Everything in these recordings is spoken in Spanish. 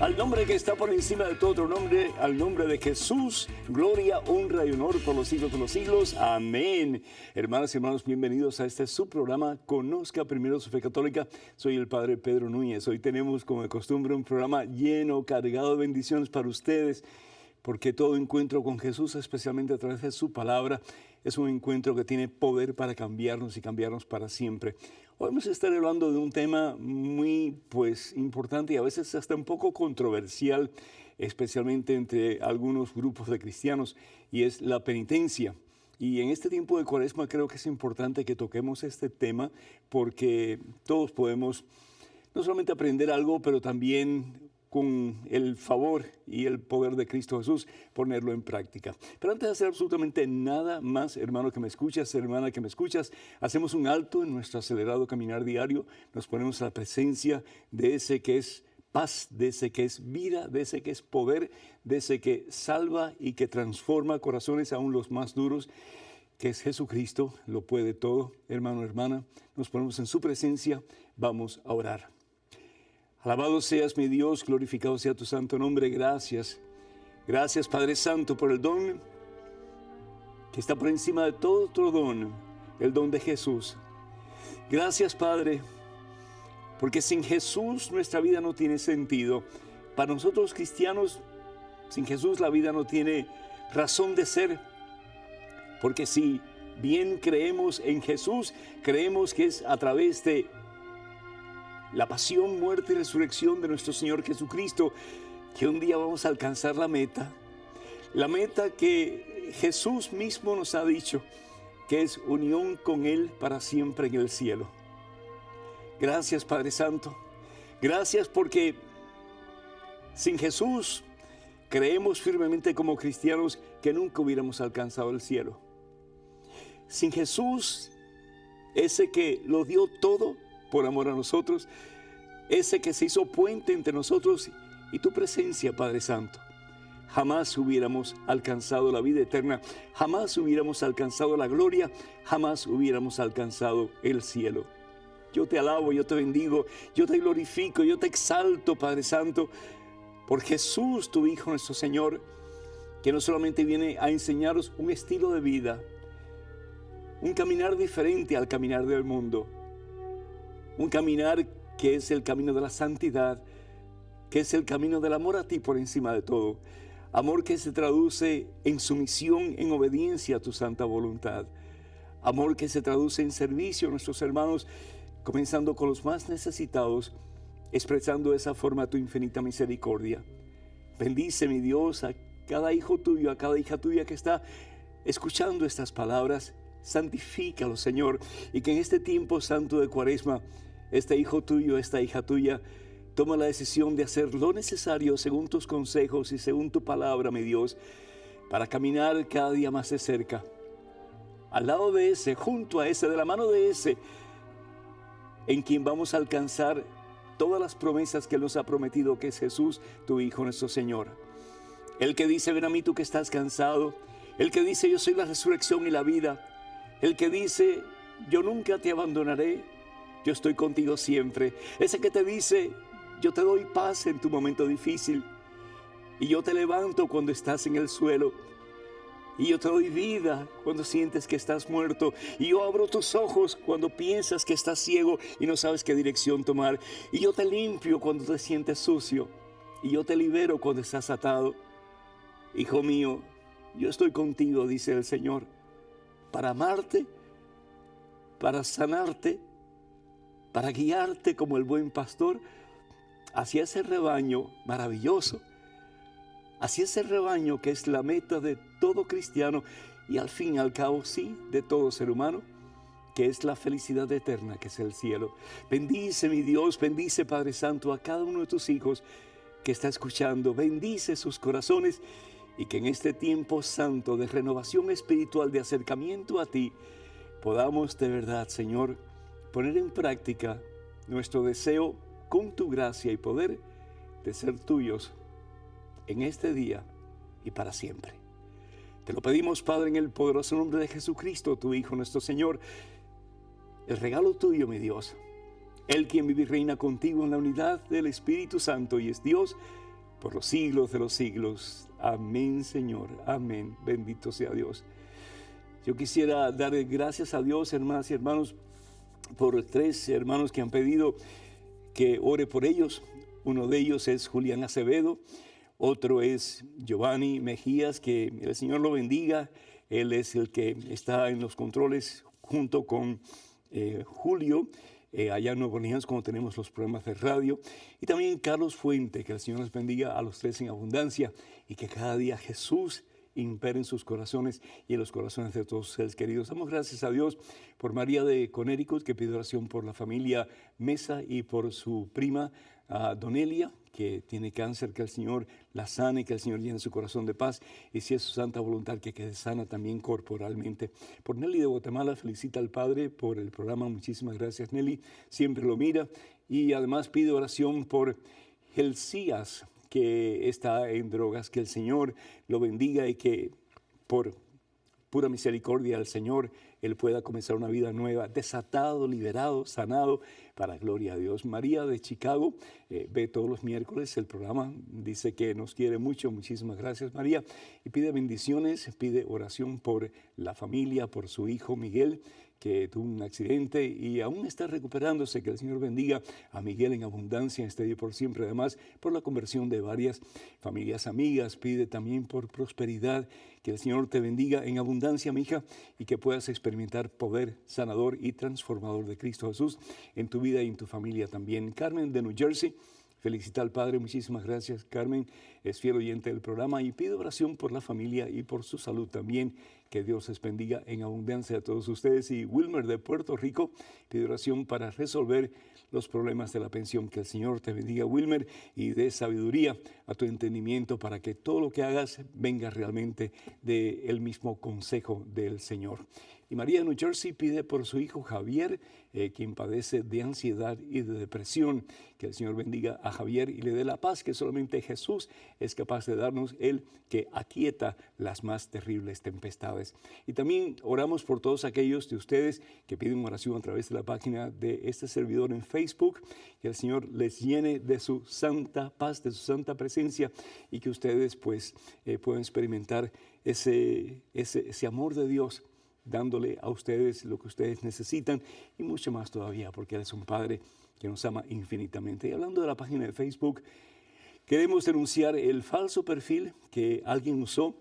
Al nombre que está por encima de todo otro nombre, al nombre de Jesús, gloria, honra y honor por los siglos de los siglos. Amén. Hermanas y hermanos, bienvenidos a este subprograma Conozca Primero su Fe Católica. Soy el Padre Pedro Núñez. Hoy tenemos, como de costumbre, un programa lleno, cargado de bendiciones para ustedes, porque todo encuentro con Jesús, especialmente a través de su palabra, es un encuentro que tiene poder para cambiarnos y cambiarnos para siempre. Hoy vamos a estar hablando de un tema muy importante y a veces hasta un poco controversial, especialmente entre algunos grupos de cristianos, y es la penitencia. Y en este tiempo de Cuaresma creo que es importante que toquemos este tema porque todos podemos no solamente aprender algo, pero también con el favor y el poder de Cristo Jesús, ponerlo en práctica. Pero antes de hacer absolutamente nada más, hermano que me escuchas, hermana que me escuchas, hacemos un alto en nuestro acelerado caminar diario, nos ponemos a la presencia de ese que es paz, de ese que es vida, de ese que es poder, de ese que salva y que transforma corazones aún los más duros, que es Jesucristo, lo puede todo. Hermano, hermana, nos ponemos en su presencia, vamos a orar. Alabado seas mi Dios, glorificado sea tu santo nombre, gracias. Gracias Padre Santo por el don que está por encima de todo otro don, el don de Jesús. Gracias Padre, porque sin Jesús nuestra vida no tiene sentido. Para nosotros cristianos, sin Jesús la vida no tiene razón de ser, porque si bien creemos en Jesús, creemos que es a través de la pasión, muerte y resurrección de nuestro Señor Jesucristo, que un día vamos a alcanzar la meta que Jesús mismo nos ha dicho, que es unión con Él para siempre en el cielo. Gracias Padre Santo, gracias porque sin Jesús creemos firmemente como cristianos que nunca hubiéramos alcanzado el cielo. Sin Jesús, ese que lo dio todo por amor a nosotros, ese que se hizo puente entre nosotros y tu presencia, Padre Santo, jamás hubiéramos alcanzado la vida eterna, jamás hubiéramos alcanzado la gloria, jamás hubiéramos alcanzado el cielo. Yo te alabo, yo te bendigo, yo te glorifico, yo te exalto, Padre Santo, por Jesús, tu Hijo, nuestro Señor, que no solamente viene a enseñarnos un estilo de vida, un caminar diferente al caminar del mundo, un caminar que es el camino de la santidad, que es el camino del amor a ti por encima de todo. Amor que se traduce en sumisión, en obediencia a tu santa voluntad. Amor que se traduce en servicio a nuestros hermanos, comenzando con los más necesitados, expresando de esa forma tu infinita misericordia. Bendice, mi Dios, a cada hijo tuyo, a cada hija tuya que está escuchando estas palabras. Santifícalo, Señor, y que en este tiempo santo de Cuaresma, este hijo tuyo, esta hija tuya, toma la decisión de hacer lo necesario según tus consejos y según tu palabra, mi Dios, para caminar cada día más de cerca, al lado de ese, junto a ese, de la mano de ese, en quien vamos a alcanzar todas las promesas que Él nos ha prometido, que es Jesús, tu Hijo, nuestro Señor. El que dice, ven a mí tú que estás cansado. El que dice, yo soy la resurrección y la vida. El que dice, yo nunca te abandonaré, yo estoy contigo siempre. Ese que te dice, yo te doy paz en tu momento difícil, y yo te levanto cuando estás en el suelo, y yo te doy vida cuando sientes que estás muerto, y yo abro tus ojos cuando piensas que estás ciego y no sabes qué dirección tomar, y yo te limpio cuando te sientes sucio, y yo te libero cuando estás atado. Hijo mío, yo estoy contigo, dice el Señor, para amarte, para sanarte, para guiarte como el buen pastor hacia ese rebaño maravilloso, hacia ese rebaño que es la meta de todo cristiano y al fin y al cabo, sí, de todo ser humano, que es la felicidad eterna, que es el cielo. Bendice, mi Dios, bendice, Padre Santo, a cada uno de tus hijos que está escuchando. Bendice sus corazones y que en este tiempo santo de renovación espiritual, de acercamiento a ti, podamos de verdad, Señor, poner en práctica nuestro deseo con tu gracia y poder de ser tuyos en este día y para siempre. Te lo pedimos, Padre, en el poderoso nombre de Jesucristo, tu Hijo, nuestro Señor, el regalo tuyo, mi Dios, Él quien vive y reina contigo en la unidad del Espíritu Santo y es Dios por los siglos de los siglos. Amén, Señor. Amén. Bendito sea Dios. Yo quisiera dar gracias a Dios, hermanas y hermanos, por 3 hermanos que han pedido que ore por ellos. Uno de ellos es Julián Acevedo, otro es Giovanni Mejías, que el Señor lo bendiga. Él es el que está en los controles junto con Julio, allá en Nueva Orleans, cuando tenemos los programas de radio. Y también Carlos Fuente, que el Señor les bendiga a los 3 en abundancia y que cada día Jesús impere en sus corazones y en los corazones de todos ustedes queridos. Damos gracias a Dios por María de Connecticut, que pide oración por la familia Mesa y por su prima Donelia, que tiene cáncer, que el Señor la sane, que el Señor llene su corazón de paz, y si es su santa voluntad, que quede sana también corporalmente. Por Nelly de Guatemala, felicita al Padre por el programa. Muchísimas gracias, Nelly, siempre lo mira. Y además pide oración por Gelcías, que está en drogas, que el Señor lo bendiga y que por pura misericordia del Señor él pueda comenzar una vida nueva, desatado, liberado, sanado, para gloria a Dios. María de Chicago ve todos los miércoles el programa, dice que nos quiere mucho. Muchísimas gracias, María, y pide bendiciones, pide oración por la familia, por su hijo Miguel, que tuvo un accidente y aún está recuperándose. Que el Señor bendiga a Miguel en abundancia en este día por siempre. Además, por la conversión de varias familias amigas, pide también por prosperidad. Que el Señor te bendiga en abundancia, mi hija, y que puedas experimentar poder sanador y transformador de Cristo Jesús en tu vida y en tu familia también. Carmen de New Jersey, felicita al Padre. Muchísimas gracias, Carmen, es fiel oyente del programa y pide oración por la familia y por su salud también. Que Dios les bendiga en abundancia a todos ustedes. Y Wilmer de Puerto Rico pide oración para resolver los problemas de la pensión. Que el Señor te bendiga, Wilmer, y dé sabiduría a tu entendimiento para que todo lo que hagas venga realmente del mismo consejo del Señor. Y María de New Jersey pide por su hijo Javier, quien padece de ansiedad y de depresión. Que el Señor bendiga a Javier y le dé la paz que solamente Jesús es capaz de darnos, Él que aquieta las más terribles tempestades. Y también oramos por todos aquellos de ustedes que piden oración a través de la página de este servidor en Facebook. Que el Señor les llene de su santa paz, de su santa presencia, y que ustedes pues puedan experimentar ese amor de Dios, dándole a ustedes lo que ustedes necesitan y mucho más todavía, porque Él es un Padre que nos ama infinitamente. Y hablando de la página de Facebook, queremos denunciar el falso perfil que alguien usó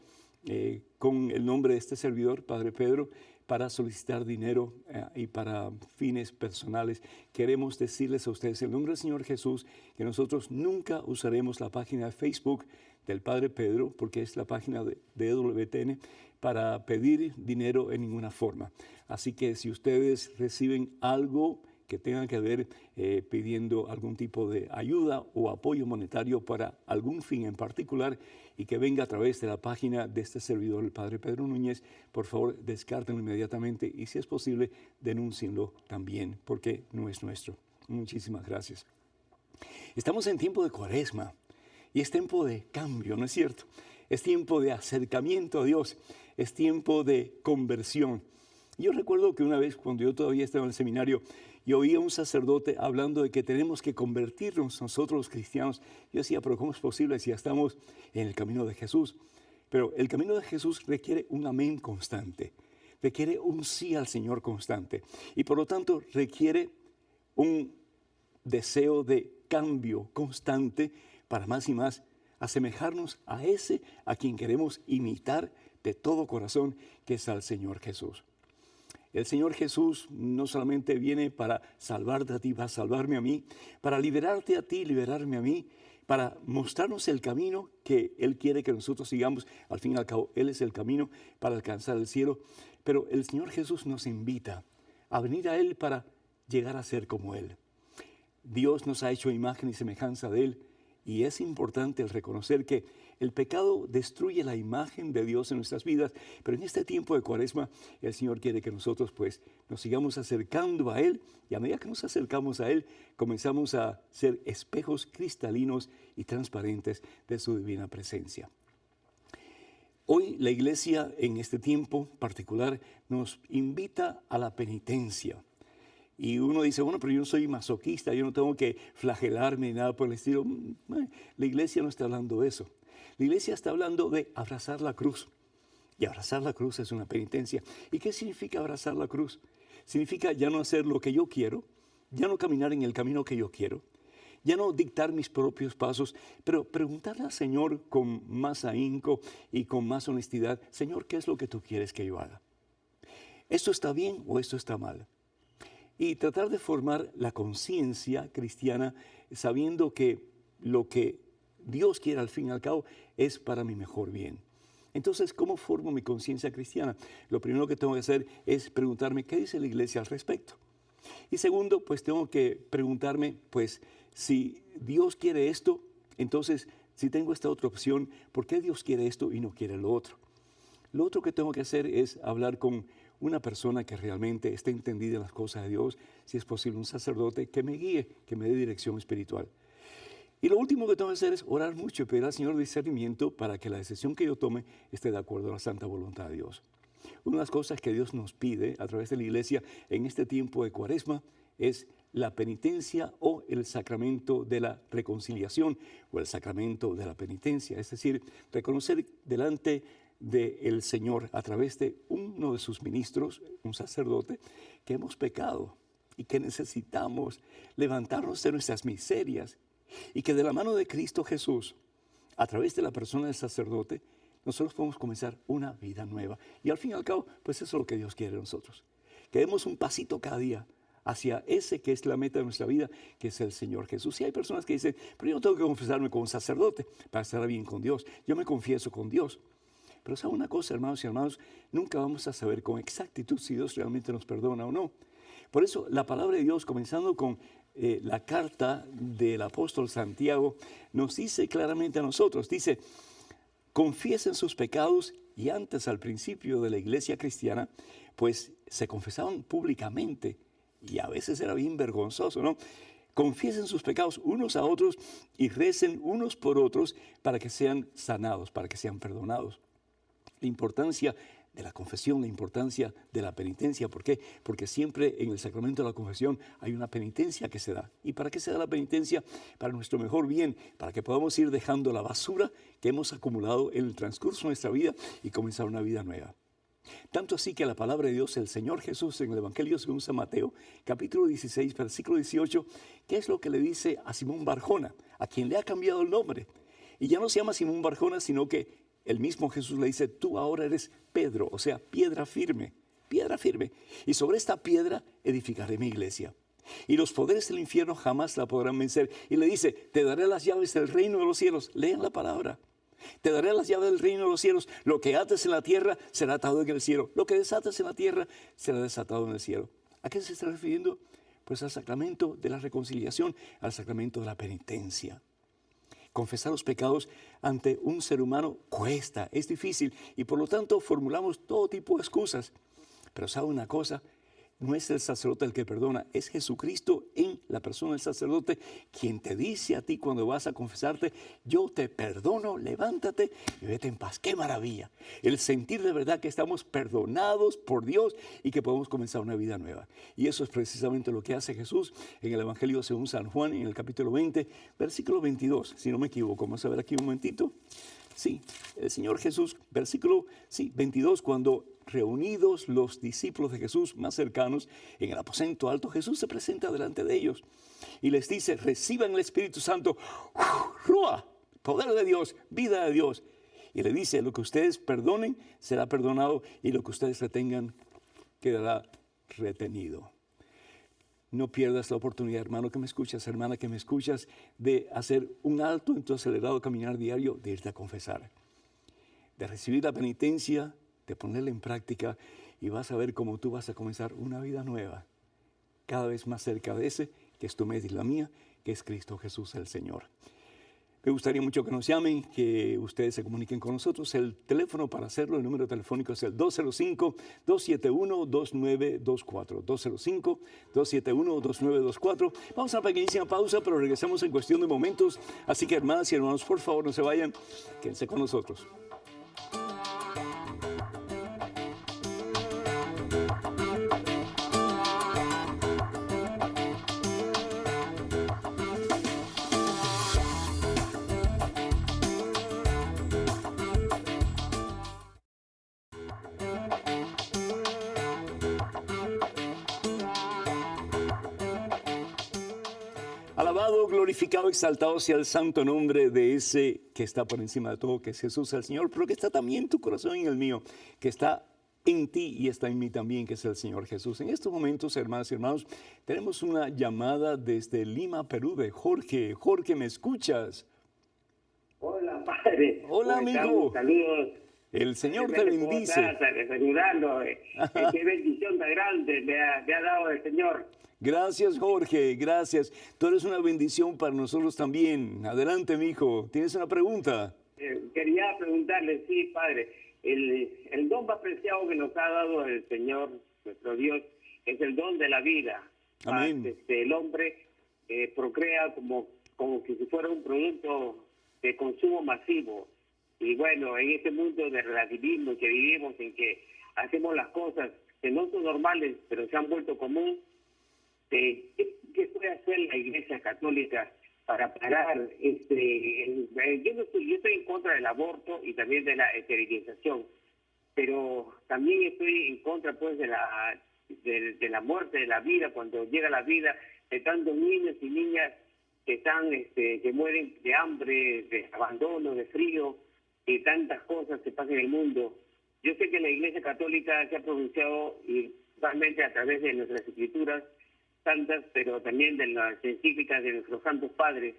con el nombre de este servidor, Padre Pedro, para solicitar dinero y para fines personales. Queremos decirles a ustedes, en nombre del Señor Jesús, que nosotros nunca usaremos la página de Facebook del Padre Pedro, porque es la página de EWTN, para pedir dinero en ninguna forma. Así que si ustedes reciben algo que tenga que ver pidiendo algún tipo de ayuda o apoyo monetario para algún fin en particular y que venga a través de la página de este servidor, el Padre Pedro Núñez, por favor descártenlo inmediatamente y si es posible denúncienlo también, porque no es nuestro. Muchísimas gracias. Estamos en tiempo de Cuaresma y es tiempo de cambio, ¿no es cierto? Es tiempo de acercamiento a Dios, es tiempo de conversión. Yo recuerdo que una vez, cuando yo todavía estaba en el seminario, yo oía a un sacerdote hablando de que tenemos que convertirnos nosotros los cristianos. Yo decía, pero ¿cómo es posible si ya estamos en el camino de Jesús? Pero el camino de Jesús requiere un amén constante, requiere un sí al Señor constante y por lo tanto requiere un deseo de cambio constante para más y más asemejarnos a ese a quien queremos imitar de todo corazón, que es al Señor Jesús. El Señor Jesús no solamente viene para salvarte a ti, para salvarme a mí, para liberarte a ti, liberarme a mí, para mostrarnos el camino que Él quiere que nosotros sigamos. Al fin y al cabo, Él es el camino para alcanzar el cielo. Pero el Señor Jesús nos invita a venir a Él para llegar a ser como Él. Dios nos ha hecho imagen y semejanza de Él. Y es importante el reconocer que el pecado destruye la imagen de Dios en nuestras vidas, pero en este tiempo de Cuaresma el Señor quiere que nosotros pues nos sigamos acercando a Él y a medida que nos acercamos a Él comenzamos a ser espejos cristalinos y transparentes de su divina presencia. Hoy la Iglesia en este tiempo particular nos invita a la penitencia. Y uno dice, bueno, pero yo no soy masoquista, yo no tengo que flagelarme ni nada por el estilo. La iglesia no está hablando de eso. La iglesia está hablando de abrazar la cruz. Y abrazar la cruz es una penitencia. ¿Y qué significa abrazar la cruz? Significa ya no hacer lo que yo quiero, ya no caminar en el camino que yo quiero, ya no dictar mis propios pasos, pero preguntarle al Señor con más ahínco y con más honestidad, Señor, ¿qué es lo que tú quieres que yo haga? ¿Esto está bien o esto está mal? Y tratar de formar la conciencia cristiana sabiendo que lo que Dios quiere al fin y al cabo es para mi mejor bien. Entonces, ¿cómo formo mi conciencia cristiana? Lo primero que tengo que hacer es preguntarme qué dice la iglesia al respecto. Y segundo, pues tengo que preguntarme, pues, si Dios quiere esto, entonces, si tengo esta otra opción, ¿por qué Dios quiere esto y no quiere lo otro? Lo otro que tengo que hacer es hablar con una persona que realmente esté entendida en las cosas de Dios, si es posible un sacerdote que me guíe, que me dé dirección espiritual. Y lo último que tengo que hacer es orar mucho y pedir al Señor discernimiento para que la decisión que yo tome esté de acuerdo a la santa voluntad de Dios. Una de las cosas que Dios nos pide a través de la iglesia en este tiempo de Cuaresma es la penitencia o el sacramento de la reconciliación o el sacramento de la penitencia, es decir, reconocer delante del Señor a través de uno de sus ministros, un sacerdote, que hemos pecado y que necesitamos levantarnos de nuestras miserias y que de la mano de Cristo Jesús, a través de la persona del sacerdote, nosotros podemos comenzar una vida nueva. Y al fin y al cabo, pues eso es lo que Dios quiere de nosotros. Que demos un pasito cada día hacia ese que es la meta de nuestra vida, que es el Señor Jesús. Y hay personas que dicen, pero yo no tengo que confesarme con un sacerdote para estar bien con Dios. Yo me confieso con Dios. Pero ¿sabe una cosa, hermanos y hermanos? Nunca vamos a saber con exactitud si Dios realmente nos perdona o no. Por eso la palabra de Dios, comenzando con la carta del apóstol Santiago, nos dice claramente a nosotros, dice, confiesen sus pecados, y antes al principio de la iglesia cristiana, pues se confesaban públicamente, y a veces era bien vergonzoso, ¿no? Confiesen sus pecados unos a otros y recen unos por otros para que sean sanados, para que sean perdonados. La importancia de la confesión, la importancia de la penitencia. ¿Por qué? Porque siempre en el sacramento de la confesión hay una penitencia que se da. ¿Y para qué se da la penitencia? Para nuestro mejor bien, para que podamos ir dejando la basura que hemos acumulado en el transcurso de nuestra vida y comenzar una vida nueva. Tanto así que la palabra de Dios, el Señor Jesús en el Evangelio según San Mateo, capítulo 16, versículo 18, ¿qué es lo que le dice a Simón Barjona, a quien le ha cambiado el nombre? Y ya no se llama Simón Barjona, sino que el mismo Jesús le dice, tú ahora eres Pedro, o sea, piedra firme, y sobre esta piedra edificaré mi iglesia. Y los poderes del infierno jamás la podrán vencer. Y le dice, te daré las llaves del reino de los cielos. Lean la palabra. Te daré las llaves del reino de los cielos. Lo que ates en la tierra será atado en el cielo. Lo que desates en la tierra será desatado en el cielo. ¿A qué se está refiriendo? Pues al sacramento de la reconciliación, al sacramento de la penitencia. Confesar los pecados ante un ser humano cuesta, es difícil y por lo tanto formulamos todo tipo de excusas. Pero ¿sabe una cosa? No es el sacerdote el que perdona, es Jesucristo en la persona del sacerdote quien te dice a ti cuando vas a confesarte, yo te perdono, levántate y vete en paz. ¡Qué maravilla! El sentir de verdad que estamos perdonados por Dios y que podemos comenzar una vida nueva. Y eso es precisamente lo que hace Jesús en el Evangelio según San Juan, en el capítulo 20, versículo 22, si no me equivoco. Vamos a ver aquí un momentito. Sí, el Señor Jesús, versículo 22, cuando reunidos los discípulos de Jesús más cercanos en el aposento alto, Jesús se presenta delante de ellos y les dice, reciban el Espíritu Santo, ¡Ruah! Poder de Dios, vida de Dios. Y le dice, lo que ustedes perdonen será perdonado y lo que ustedes retengan quedará retenido. No pierdas la oportunidad, hermano que me escuchas, hermana que me escuchas, de hacer un alto en tu acelerado caminar diario, de irte a confesar, de recibir la penitencia, de ponerla en práctica y vas a ver cómo tú vas a comenzar una vida nueva, cada vez más cerca de ese que es tu meta y la mía, que es Cristo Jesús el Señor. Me gustaría mucho que nos llamen, que ustedes se comuniquen con nosotros. El teléfono para hacerlo, el número telefónico es el 205-271-2924. 205-271-2924. Vamos a una pequeñísima pausa, pero regresamos en cuestión de momentos. Así que hermanas y hermanos, por favor, no se vayan, quédense con nosotros. Alabado, glorificado, exaltado sea el santo nombre de ese que está por encima de todo, que es Jesús el Señor, pero que está también en tu corazón y en el mío, que está en ti y está en mí también, que es el Señor Jesús. En estos momentos, hermanas y hermanos, tenemos una llamada desde Lima, Perú, de Jorge. Jorge, ¿me escuchas? Hola, padre. Hola, ¿Cómo estamos? amigo. Saludos. El Señor te ¿Cómo bendice. estás? Saludando. Qué bendición tan grande me ha dado el Señor. Gracias, Jorge, gracias. Tú eres una bendición para nosotros también. Adelante, mi hijo. ¿Tienes una pregunta? Quería preguntarle, sí, padre, el don más preciado que nos ha dado el Señor, nuestro Dios, es el don de la vida. Amén. El hombre procrea como que si fuera un producto de consumo masivo. Y bueno, en este mundo de relativismo que vivimos, en que hacemos las cosas que no son normales, pero se han vuelto común, ¿qué puede hacer la Iglesia Católica para parar yo estoy en contra del aborto y también de la esterilización, pero también estoy en contra pues de la muerte, de la vida, cuando llega la vida de tantos niños y niñas que están que mueren de hambre, de abandono, de frío, y tantas cosas que pasan en el mundo. Yo sé que la Iglesia Católica se ha pronunciado y realmente a través de nuestras escrituras santas, pero también de las encíclicas de nuestros santos padres,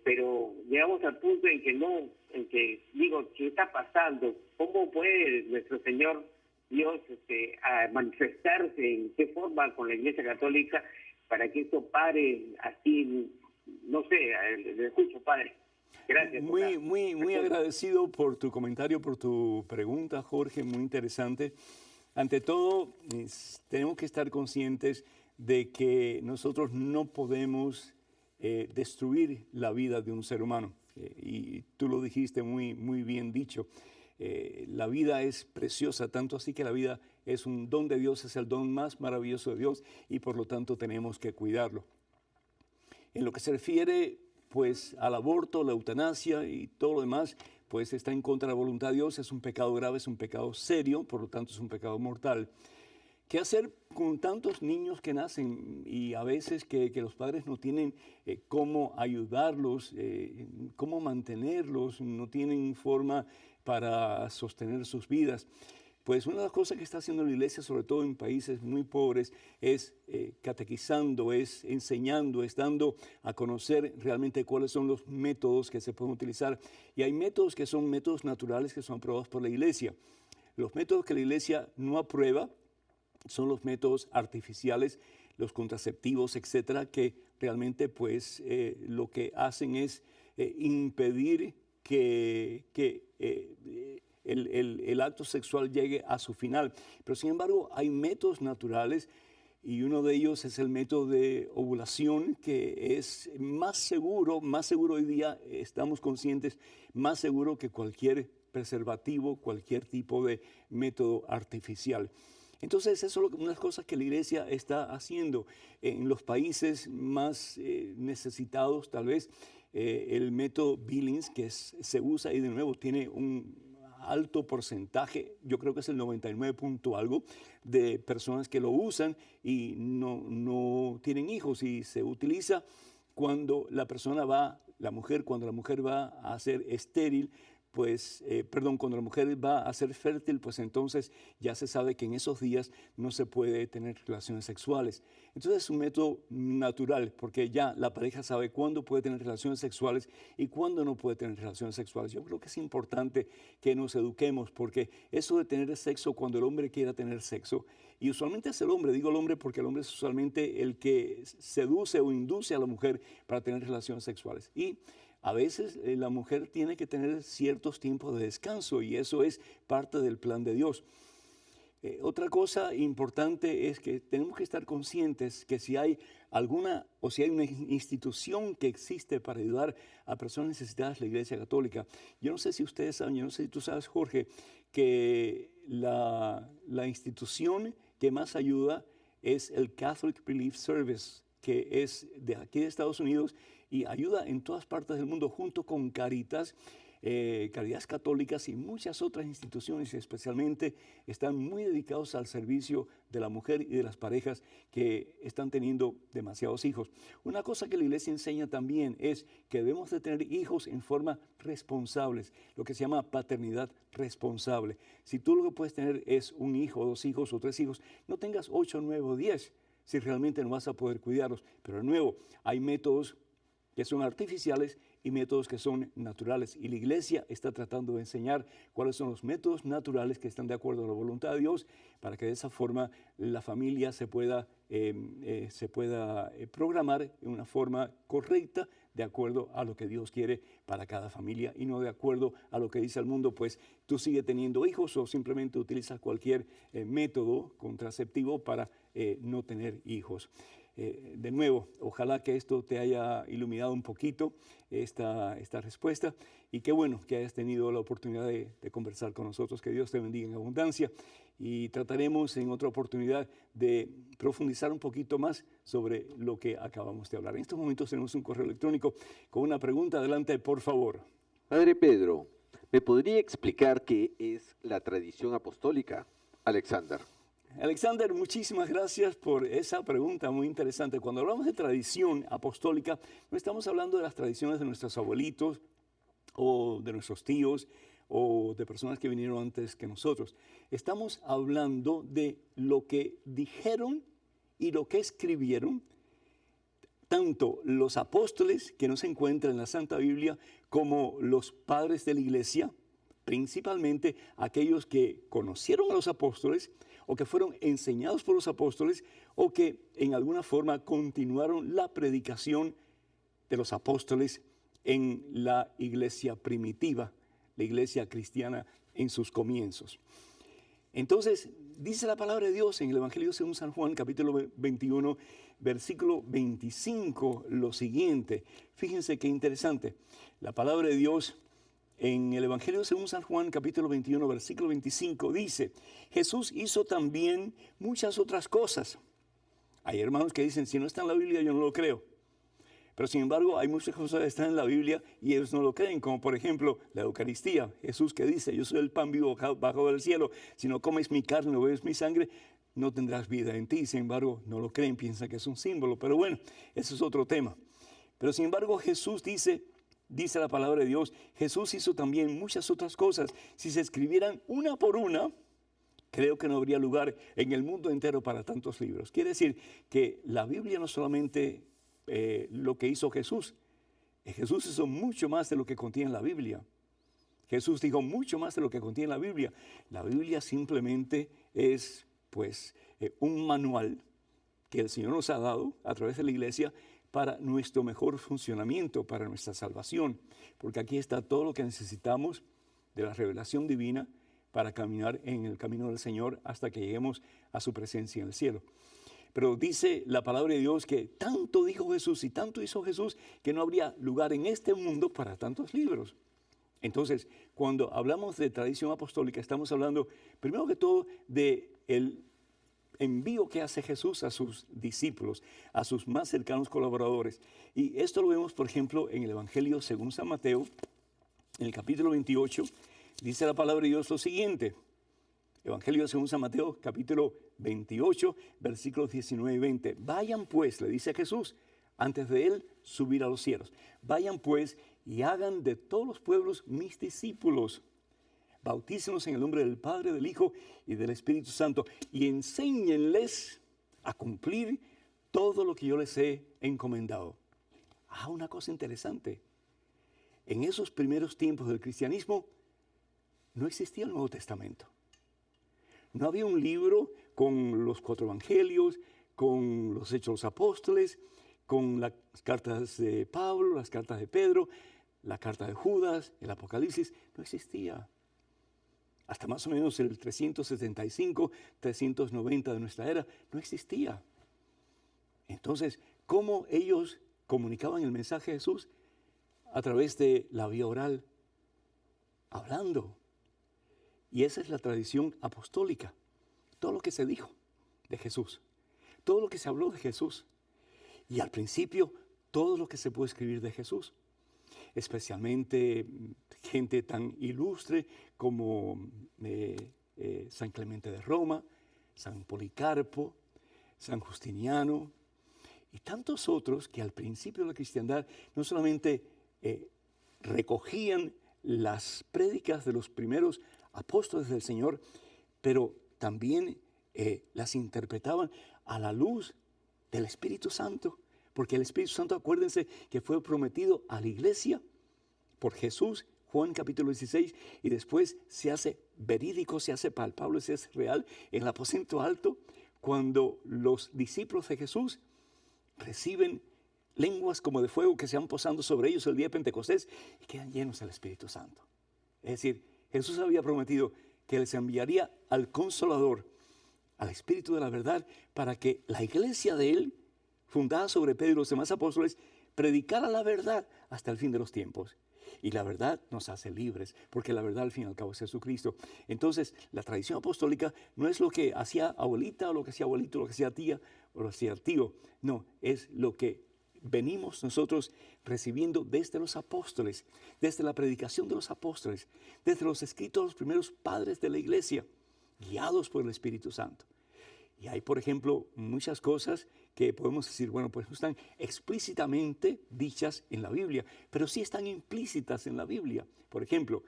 pero llegamos al punto en que digo, ¿qué está pasando? ¿Cómo puede nuestro Señor Dios a manifestarse, en qué forma con la Iglesia Católica para que esto pare así? No sé, le escucho, padre. Gracias. Muy agradecido por tu comentario, por tu pregunta, Jorge, muy interesante. Ante todo, tenemos que estar conscientes de que nosotros no podemos destruir la vida de un ser humano. Y tú lo dijiste muy bien dicho. La vida es preciosa, tanto así que la vida es un don de Dios, es el don más maravilloso de Dios y por lo tanto tenemos que cuidarlo. En lo que se refiere pues al aborto, la eutanasia y todo lo demás, pues está en contra de la voluntad de Dios, es un pecado grave, es un pecado serio, por lo tanto es un pecado mortal. ¿Qué hacer con tantos niños que nacen y a veces que los padres no tienen cómo ayudarlos, cómo mantenerlos, no tienen forma para sostener sus vidas? Pues una de las cosas que está haciendo la iglesia, sobre todo en países muy pobres, es catequizando, es enseñando, es dando a conocer realmente cuáles son los métodos que se pueden utilizar. Y hay métodos que son métodos naturales que son aprobados por la iglesia. Los métodos que la iglesia no aprueba son los métodos artificiales, los contraceptivos, etcétera, que realmente pues lo que hacen es impedir que el acto sexual llegue a su final. Pero sin embargo hay métodos naturales y uno de ellos es el método de ovulación, que es más seguro hoy día, estamos conscientes, más seguro que cualquier preservativo, cualquier tipo de método artificial. Entonces, eso es una de las cosas que la iglesia está haciendo en los países más necesitados, tal vez. El método Billings, que se usa y de nuevo tiene un alto porcentaje, yo creo que es el 99 punto algo, de personas que lo usan y no tienen hijos, y se utiliza cuando la mujer va a ser estéril, pues, cuando la mujer va a ser fértil, pues entonces ya se sabe que en esos días no se puede tener relaciones sexuales. Entonces es un método natural, porque ya la pareja sabe cuándo puede tener relaciones sexuales y cuándo no puede tener relaciones sexuales. Yo creo que es importante que nos eduquemos, porque eso de tener sexo cuando el hombre quiera tener sexo, y usualmente es el hombre, digo el hombre porque el hombre es usualmente el que seduce o induce a la mujer para tener relaciones sexuales. Y a veces la mujer tiene que tener ciertos tiempos de descanso y eso es parte del plan de Dios. Otra cosa importante es que tenemos que estar conscientes que si hay una institución que existe para ayudar a personas necesitadas, la Iglesia Católica. Yo no sé si ustedes saben, yo no sé si tú sabes, Jorge, que la institución que más ayuda es el Catholic Relief Service, que es de aquí de Estados Unidos y ayuda en todas partes del mundo junto con Caritas. Caridades Católicas y muchas otras instituciones especialmente están muy dedicados al servicio de la mujer y de las parejas que están teniendo demasiados hijos. Una cosa que la iglesia enseña también es que debemos de tener hijos en forma responsables, lo que se llama paternidad responsable. Si tú lo que puedes tener es un hijo, 2 hijos o 3 hijos, no tengas 8, 9 o 10 si realmente no vas a poder cuidarlos. Pero de nuevo, hay métodos que son artificiales y métodos que son naturales. Y la iglesia está tratando de enseñar cuáles son los métodos naturales que están de acuerdo a la voluntad de Dios para que de esa forma la familia se pueda programar en una forma correcta de acuerdo a lo que Dios quiere para cada familia y no de acuerdo a lo que dice el mundo, pues tú sigues teniendo hijos o simplemente utilizas cualquier método contraceptivo para no tener hijos. De nuevo, ojalá que esto te haya iluminado un poquito esta respuesta y qué bueno que hayas tenido la oportunidad de conversar con nosotros. Que Dios te bendiga en abundancia y trataremos en otra oportunidad de profundizar un poquito más sobre lo que acabamos de hablar. En estos momentos tenemos un correo electrónico con una pregunta. Adelante, por favor. Padre Pedro, ¿me podría explicar qué es la tradición apostólica? Alexander. Alexander, muchísimas gracias por esa pregunta muy interesante. Cuando hablamos de tradición apostólica, no estamos hablando de las tradiciones de nuestros abuelitos o de nuestros tíos o de personas que vinieron antes que nosotros. Estamos hablando de lo que dijeron y lo que escribieron tanto los apóstoles que no se encuentran en la Santa Biblia como los padres de la iglesia, principalmente aquellos que conocieron a los apóstoles o que fueron enseñados por los apóstoles o que en alguna forma continuaron la predicación de los apóstoles en la iglesia primitiva, la iglesia cristiana en sus comienzos. Entonces, dice la palabra de Dios en el Evangelio según San Juan, capítulo 21, versículo 25, lo siguiente. Fíjense qué interesante. La palabra de Dios en el Evangelio según San Juan, capítulo 21, versículo 25, dice: Jesús hizo también muchas otras cosas. Hay hermanos que dicen, si no está en la Biblia, yo no lo creo. Pero sin embargo, hay muchas cosas que están en la Biblia y ellos no lo creen, como por ejemplo la Eucaristía. Jesús que dice, yo soy el pan vivo bajo del cielo. Si no comes mi carne o bebes mi sangre, no tendrás vida en ti. Sin embargo, no lo creen, piensan que es un símbolo. Pero bueno, eso es otro tema. Pero sin embargo, Jesús dice la palabra de Dios, Jesús hizo también muchas otras cosas. Si se escribieran una por una, creo que no habría lugar en el mundo entero para tantos libros. Quiere decir que la Biblia no solamente lo que hizo Jesús. Jesús hizo mucho más de lo que contiene la Biblia. Jesús dijo mucho más de lo que contiene la Biblia. La Biblia simplemente es pues un manual que el Señor nos ha dado a través de la iglesia para nuestro mejor funcionamiento, para nuestra salvación. Porque aquí está todo lo que necesitamos de la revelación divina para caminar en el camino del Señor hasta que lleguemos a su presencia en el cielo. Pero dice la palabra de Dios que tanto dijo Jesús y tanto hizo Jesús que no habría lugar en este mundo para tantos libros. Entonces, cuando hablamos de tradición apostólica, estamos hablando primero que todo de el envío que hace Jesús a sus discípulos, a sus más cercanos colaboradores. Y esto lo vemos, por ejemplo, en el Evangelio según San Mateo, en el capítulo 28, dice la palabra de Dios lo siguiente. Evangelio según San Mateo, capítulo 28, versículos 19 y 20. Vayan pues, le dice a Jesús, antes de él subir a los cielos. Vayan pues y hagan de todos los pueblos mis discípulos. Bautícenlos en el nombre del Padre, del Hijo y del Espíritu Santo. Y enséñenles a cumplir todo lo que yo les he encomendado. Una cosa interesante. En esos primeros tiempos del cristianismo no existía el Nuevo Testamento. No había un libro con los 4 evangelios, con los Hechos de los Apóstoles, con las cartas de Pablo, las cartas de Pedro, la carta de Judas, el Apocalipsis. No existía. Hasta más o menos el 375, 390 de nuestra era, no existía. Entonces, ¿cómo ellos comunicaban el mensaje de Jesús? A través de la vía oral, hablando. Y esa es la tradición apostólica. Todo lo que se dijo de Jesús, todo lo que se habló de Jesús. Y al principio, todo lo que se puede escribir de Jesús. especialmente gente tan ilustre como San Clemente de Roma, San Policarpo, San Justiniano y tantos otros que al principio de la cristiandad no solamente recogían las prédicas de los primeros apóstoles del Señor, pero también las interpretaban a la luz del Espíritu Santo, porque el Espíritu Santo, acuérdense que fue prometido a la iglesia por Jesús, Juan capítulo 16, y después se hace verídico, se hace palpable, se hace real en el aposento alto, cuando los discípulos de Jesús reciben lenguas como de fuego que se van posando sobre ellos el día de Pentecostés y quedan llenos del Espíritu Santo. Es decir, Jesús había prometido que les enviaría al Consolador, al Espíritu de la verdad, para que la iglesia de Él, fundada sobre Pedro y los demás apóstoles, predicara la verdad hasta el fin de los tiempos. Y la verdad nos hace libres, porque la verdad al fin y al cabo es Jesucristo. Entonces, la tradición apostólica no es lo que hacía abuelita, o lo que hacía abuelito, o lo que hacía tía, o lo que hacía tío. No, es lo que venimos nosotros recibiendo desde los apóstoles, desde la predicación de los apóstoles, desde los escritos de los primeros padres de la iglesia, guiados por el Espíritu Santo. Y hay, por ejemplo, muchas cosas que podemos decir, bueno, pues no están explícitamente dichas en la Biblia, pero sí están implícitas en la Biblia. Por ejemplo,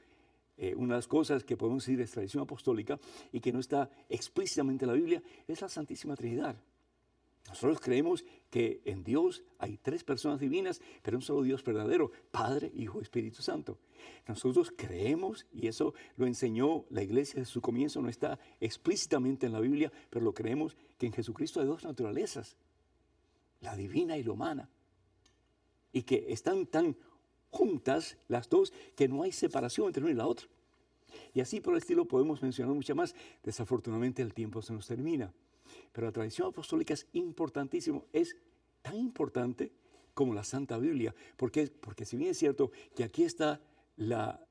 una de las cosas que podemos decir es tradición apostólica y que no está explícitamente en la Biblia es la Santísima Trinidad. Nosotros creemos que en Dios hay tres personas divinas, pero un solo Dios verdadero, Padre, Hijo y Espíritu Santo. Nosotros creemos, y eso lo enseñó la iglesia desde su comienzo, no está explícitamente en la Biblia, pero lo creemos, que en Jesucristo hay dos naturalezas, la divina y la humana, y que están tan juntas las dos que no hay separación entre una y la otra. Y así por el estilo podemos mencionar mucho más. Desafortunadamente el tiempo se nos termina. Pero la tradición apostólica es importantísimo, es tan importante como la Santa Biblia, porque si bien es cierto que aquí está la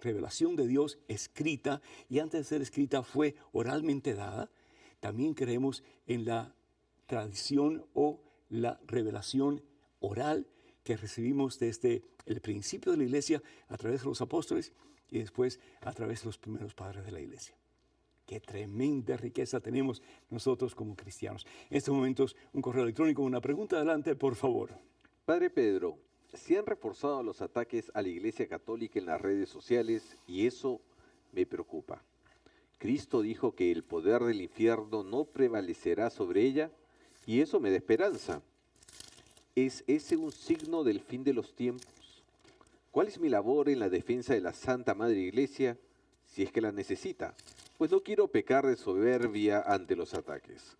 revelación de Dios escrita, y antes de ser escrita fue oralmente dada, también creemos en la tradición o la revelación oral que recibimos desde el principio de la iglesia a través de los apóstoles y después a través de los primeros padres de la iglesia. Qué tremenda riqueza tenemos nosotros como cristianos. En estos momentos, un correo electrónico, una pregunta. Adelante, por favor. Padre Pedro, se han reforzado los ataques a la Iglesia Católica en las redes sociales y eso me preocupa. Cristo dijo que el poder del infierno no prevalecerá sobre ella y eso me da esperanza. ¿Es ese un signo del fin de los tiempos? ¿Cuál es mi labor en la defensa de la Santa Madre Iglesia si es que la necesita? Pues no quiero pecar de soberbia ante los ataques.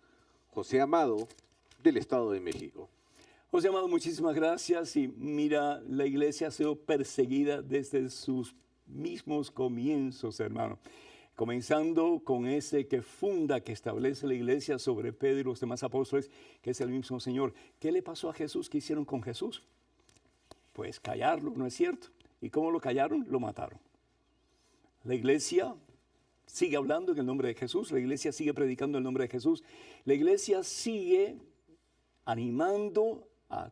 José Amado, del Estado de México. José Amado, muchísimas gracias. Y mira, la iglesia ha sido perseguida desde sus mismos comienzos, hermano. Comenzando con ese que funda, que establece la iglesia sobre Pedro y los demás apóstoles, que es el mismo Señor. ¿Qué le pasó a Jesús? ¿Qué hicieron con Jesús? Pues callarlo, ¿no es cierto? ¿Y cómo lo callaron? Lo mataron. La iglesia sigue hablando en el nombre de Jesús, la iglesia sigue predicando el nombre de Jesús, la iglesia sigue animando a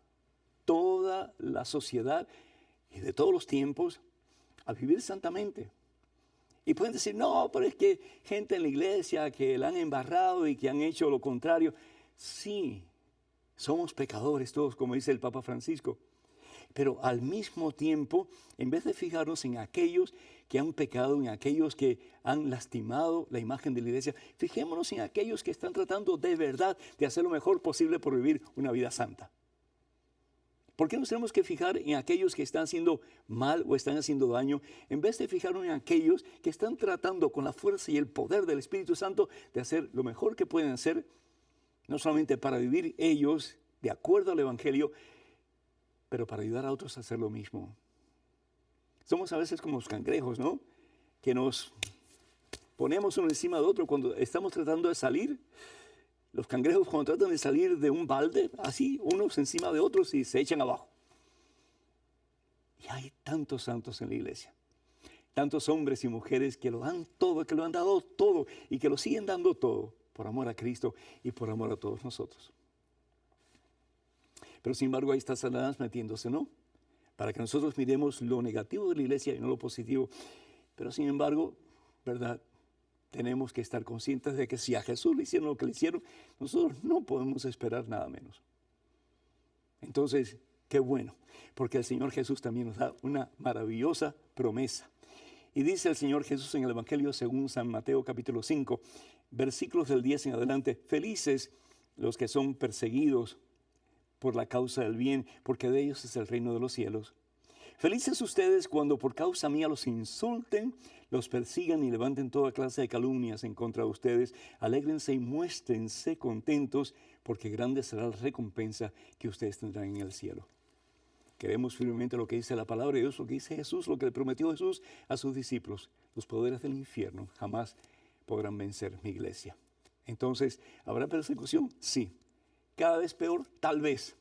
toda la sociedad y de todos los tiempos a vivir santamente. Y pueden decir, no, pero es que gente en la iglesia que la han embarrado y que han hecho lo contrario. Sí, somos pecadores todos, como dice el Papa Francisco. Pero al mismo tiempo, en vez de fijarnos en aquellos que han pecado, en aquellos que han lastimado la imagen de la iglesia, fijémonos en aquellos que están tratando de verdad de hacer lo mejor posible por vivir una vida santa. ¿Por qué nos tenemos que fijar en aquellos que están haciendo mal o están haciendo daño, en vez de fijarnos en aquellos que están tratando con la fuerza y el poder del Espíritu Santo de hacer lo mejor que pueden hacer, no solamente para vivir ellos de acuerdo al Evangelio, pero para ayudar a otros a hacer lo mismo? Somos a veces como los cangrejos, ¿no? Que nos ponemos uno encima de otro cuando estamos tratando de salir. Los cangrejos cuando tratan de salir de un balde, así, unos encima de otros y se echan abajo. Y hay tantos santos en la iglesia. Tantos hombres y mujeres que lo dan todo, que lo han dado todo y que lo siguen dando todo por amor a Cristo y por amor a todos nosotros. Pero sin embargo ahí está Satanás metiéndose, ¿no? para que nosotros miremos lo negativo de la iglesia y no lo positivo. Pero sin embargo, ¿verdad? Tenemos que estar conscientes de que si a Jesús le hicieron lo que le hicieron, nosotros no podemos esperar nada menos. Entonces, qué bueno, porque el Señor Jesús también nos da una maravillosa promesa. Y dice el Señor Jesús en el Evangelio según San Mateo capítulo 5, versículos del 10 en adelante: felices los que son perseguidos por la causa del bien, porque de ellos es el reino de los cielos. Felices ustedes cuando por causa mía los insulten, los persigan y levanten toda clase de calumnias en contra de ustedes. Alégrense y muéstrense contentos, porque grande será la recompensa que ustedes tendrán en el cielo. Queremos firmemente lo que dice la palabra de Dios, lo que dice Jesús, lo que le prometió Jesús a sus discípulos. Los poderes del infierno jamás podrán vencer mi iglesia. Entonces, ¿habrá persecución? Sí. ¿Cada vez peor? Tal vez.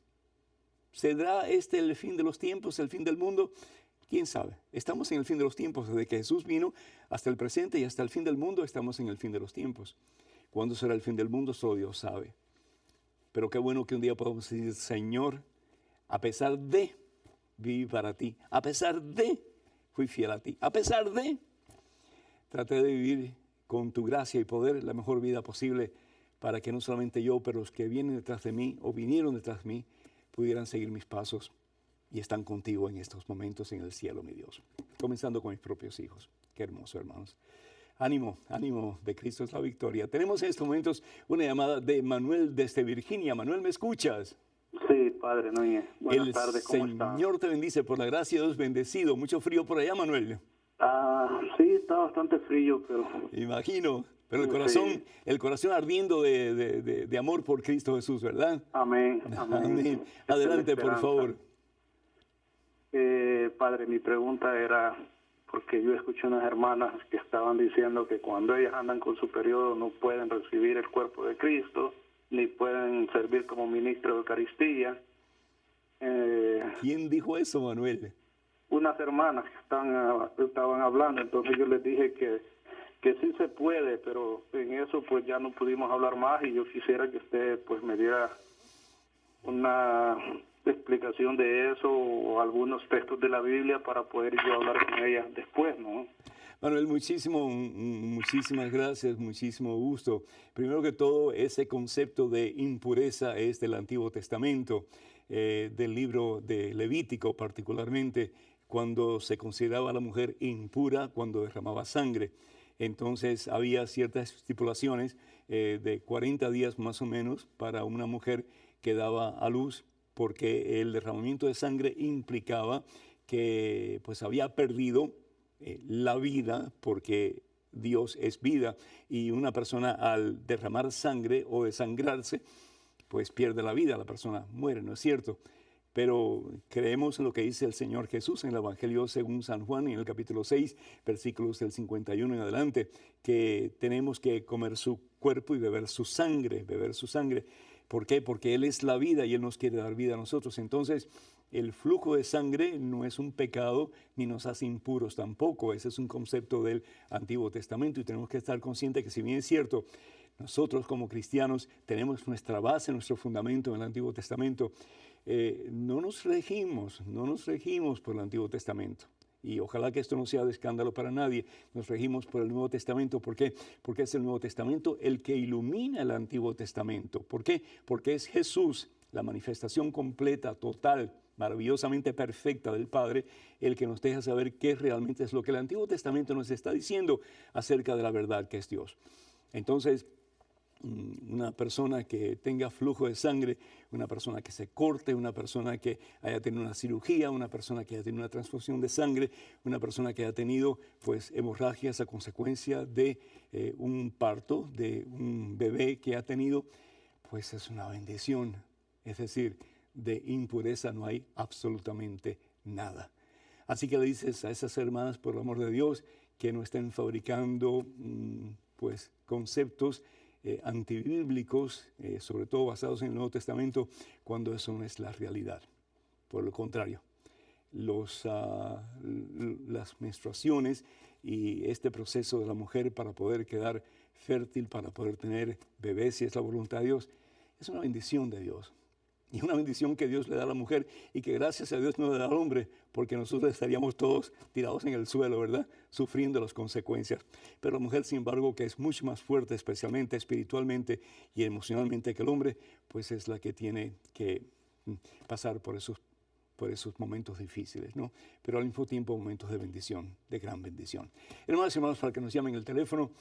¿Será este el fin de los tiempos, el fin del mundo? ¿Quién sabe? Estamos en el fin de los tiempos. Desde que Jesús vino hasta el presente y hasta el fin del mundo, estamos en el fin de los tiempos. ¿Cuándo será el fin del mundo? Solo Dios sabe. Pero qué bueno que un día podamos decir: Señor, a pesar de viví para ti, a pesar de fui fiel a ti, a pesar de traté de vivir con tu gracia y poder la mejor vida posible, para que no solamente yo, pero los que vienen detrás de mí o vinieron detrás de mí pudieran seguir mis pasos y están contigo en estos momentos en el cielo, mi Dios. Comenzando con mis propios hijos. Qué hermoso, hermanos. Ánimo, ánimo, de Cristo es la victoria. Tenemos en estos momentos una llamada de Manuel desde Virginia. Manuel, ¿me escuchas? Sí, Padre Núñez. Buenas tardes, ¿cómo está? El Señor te bendice, por la gracia de Dios, bendecido. Mucho frío por allá, Manuel. Sí, está bastante frío, pero... Imagino, pero Sí. el corazón ardiendo de amor por Cristo Jesús, ¿verdad? Amén, amén. Amén. Esa es la Adelante, por esperanza. favor. Padre, mi pregunta era, porque yo escuché unas hermanas que estaban diciendo que cuando ellas andan con su periodo no pueden recibir el cuerpo de Cristo, ni pueden servir como ministro de Eucaristía. ¿Quién dijo eso, Manuel? Unas hermanas que estaban hablando, entonces yo les dije que sí se puede, pero en eso pues ya no pudimos hablar más, y yo quisiera que usted pues me diera una explicación de eso o algunos textos de la Biblia para poder yo hablar con ellas después, ¿no? Manuel, muchísimas gracias, muchísimo gusto. Primero que todo, ese concepto de impureza es del Antiguo Testamento, del libro de Levítico particularmente, cuando se consideraba a la mujer impura cuando derramaba sangre. Entonces había ciertas estipulaciones de 40 días más o menos para una mujer que daba a luz, porque el derramamiento de sangre implicaba que pues había perdido la vida, porque Dios es vida, y una persona al derramar sangre o desangrarse, pues pierde la vida, la persona muere, ¿no es cierto? Pero creemos en lo que dice el Señor Jesús en el Evangelio según San Juan, en el capítulo 6, versículos del 51 en adelante, que tenemos que comer su cuerpo y beber su sangre, ¿Por qué? Porque Él es la vida y Él nos quiere dar vida a nosotros. Entonces, el flujo de sangre no es un pecado ni nos hace impuros tampoco. Ese es un concepto del Antiguo Testamento, y tenemos que estar conscientes que, si bien es cierto, nosotros como cristianos tenemos nuestra base, nuestro fundamento en el Antiguo Testamento, no nos regimos por el Antiguo Testamento. Y ojalá que esto no sea de escándalo para nadie. Nos regimos por el Nuevo Testamento. ¿Por qué? Porque es el Nuevo Testamento el que ilumina el Antiguo Testamento. ¿Por qué? Porque es Jesús, la manifestación completa, total, maravillosamente perfecta del Padre, el que nos deja saber qué realmente es lo que el Antiguo Testamento nos está diciendo acerca de la verdad que es Dios. Entonces, una persona que tenga flujo de sangre, una persona que se corte, una persona que haya tenido una cirugía, una persona que haya tenido una transfusión de sangre, una persona que haya tenido pues hemorragias a consecuencia de un parto, de un bebé que ha tenido, pues es una bendición. Es decir, de impureza no hay absolutamente nada. Así que le dices a esas hermanas, por el amor de Dios, que no estén fabricando pues conceptos antibíblicos, sobre todo basados en el Nuevo Testamento, cuando eso no es la realidad. Por lo contrario, las menstruaciones y este proceso de la mujer para poder quedar fértil, para poder tener bebés, si es la voluntad de Dios, es una bendición de Dios. y una bendición que Dios le da a la mujer y que gracias a Dios no le da al hombre, porque nosotros estaríamos todos tirados en el suelo, ¿verdad? Sufriendo las consecuencias. Pero la mujer, sin embargo, que es mucho más fuerte, especialmente espiritualmente y emocionalmente que el hombre, pues es la que tiene que pasar por esos momentos difíciles, ¿no? Pero al mismo tiempo momentos de bendición, de gran bendición. Hermanos y hermanos, para que nos llamen el teléfono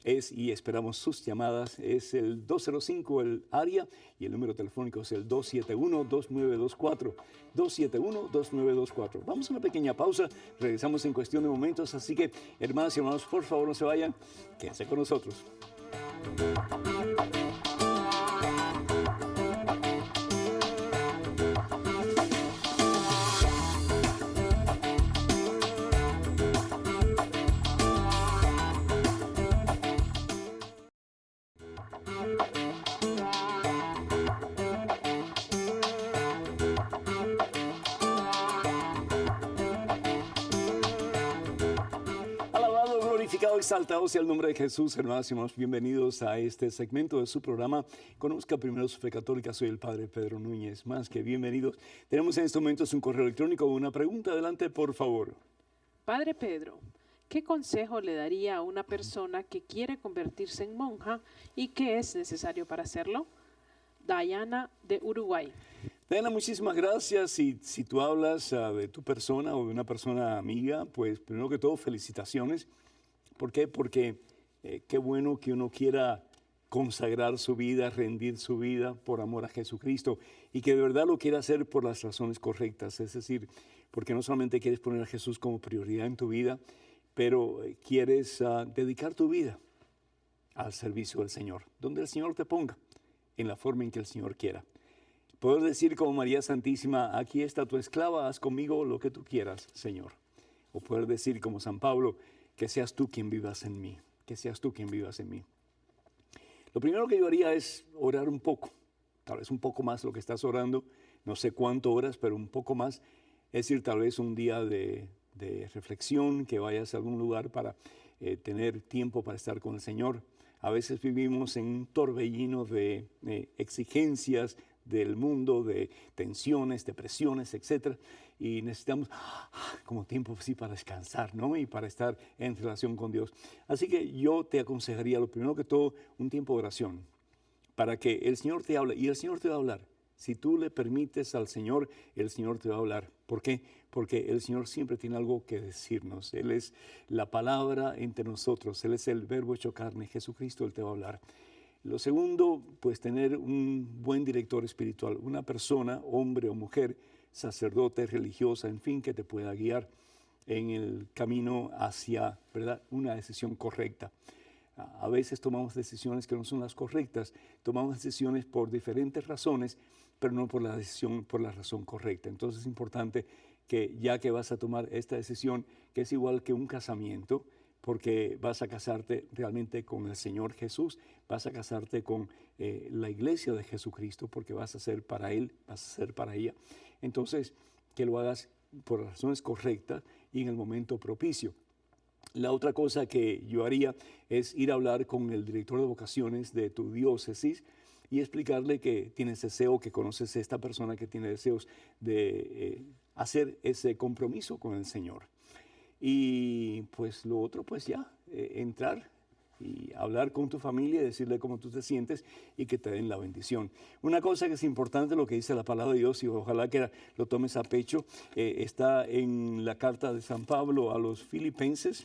y esperamos sus llamadas, es el 205 el área y el número telefónico es el 271-2924, 271-2924. Vamos a una pequeña pausa, regresamos en cuestión de momentos, así que hermanas y hermanos, por favor no se vayan, quédense con nosotros. Glorificado, exaltado sea el nombre de Jesús, hermanos y hermanos. Bienvenidos a este segmento de su programa. Conozca primero su fe católica. Soy el Padre Pedro Núñez. Más que bienvenidos. Tenemos en estos momentos un correo electrónico. Una pregunta. Adelante, por favor. Padre Pedro, ¿qué consejo le daría a una persona que quiere convertirse en monja y qué es necesario para hacerlo? Dayana, de Uruguay. Diana, muchísimas gracias. Si tú hablas de tu persona o de una persona amiga, pues primero que todo, felicitaciones. ¿Por qué? Porque qué bueno que uno quiera consagrar su vida, rendir su vida por amor a Jesucristo y que de verdad lo quiera hacer por las razones correctas. Es decir, porque no solamente quieres poner a Jesús como prioridad en tu vida, pero quieres dedicar tu vida al servicio del Señor, donde el Señor te ponga, en la forma en que el Señor quiera. Poder decir como María Santísima, aquí está tu esclava, haz conmigo lo que tú quieras, Señor. O poder decir como San Pablo, que seas tú quien vivas en mí, que seas tú quien vivas en mí. Lo primero que yo haría es orar un poco, tal vez un poco más lo que estás orando, no sé cuánto horas, pero un poco más. Es decir, tal vez un día de reflexión, que vayas a algún lugar para tener tiempo para estar con el Señor. A veces vivimos en un torbellino de exigencias del mundo, de tensiones, depresiones, etcétera, y necesitamos como tiempo sí para descansar, ¿no? Y para estar en relación con Dios. Así que yo te aconsejaría, lo primero que todo, un tiempo de oración, para que el Señor te hable, y el Señor te va a hablar. Si tú le permites al Señor, el Señor te va a hablar. ¿Por qué? Porque el Señor siempre tiene algo que decirnos. Él es la palabra entre nosotros, Él es el verbo hecho carne, Jesucristo, Él te va a hablar. Lo segundo, pues tener un buen director espiritual, una persona, hombre o mujer, sacerdote, religiosa, en fin, que te pueda guiar en el camino hacia, ¿verdad?, una decisión correcta. A veces tomamos decisiones que no son las correctas, tomamos decisiones por diferentes razones, pero no por la razón correcta. Entonces es importante que ya que vas a tomar esta decisión, que es igual que un casamiento, porque vas a casarte realmente con el Señor Jesús, vas a casarte con la iglesia de Jesucristo, porque vas a ser para Él, vas a ser para ella. Entonces, que lo hagas por razones correctas y en el momento propicio. La otra cosa que yo haría es ir a hablar con el director de vocaciones de tu diócesis y explicarle que tienes deseo, que conoces a esta persona que tiene deseos de hacer ese compromiso con el Señor. Y pues lo otro, pues ya, entrar y hablar con tu familia y decirle cómo tú te sientes y que te den la bendición. Una cosa que es importante, lo que dice la palabra de Dios, y ojalá que lo tomes a pecho, está en la carta de San Pablo a los Filipenses.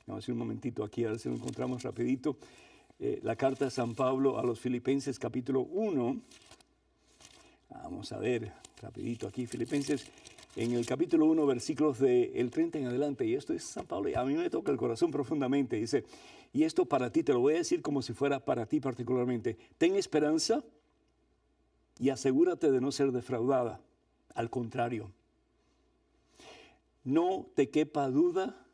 Vamos a hacer un momentito aquí, a ver si lo encontramos rapidito. La carta de San Pablo a los Filipenses, capítulo 1. Vamos a ver, rapidito aquí, Filipenses, en el capítulo 1, versículos del 30 en adelante. Y esto es San Pablo, y a mí me toca el corazón profundamente. Dice, y esto para ti, te lo voy a decir como si fuera para ti particularmente. Ten esperanza y asegúrate de no ser defraudada. Al contrario, no te quepa duda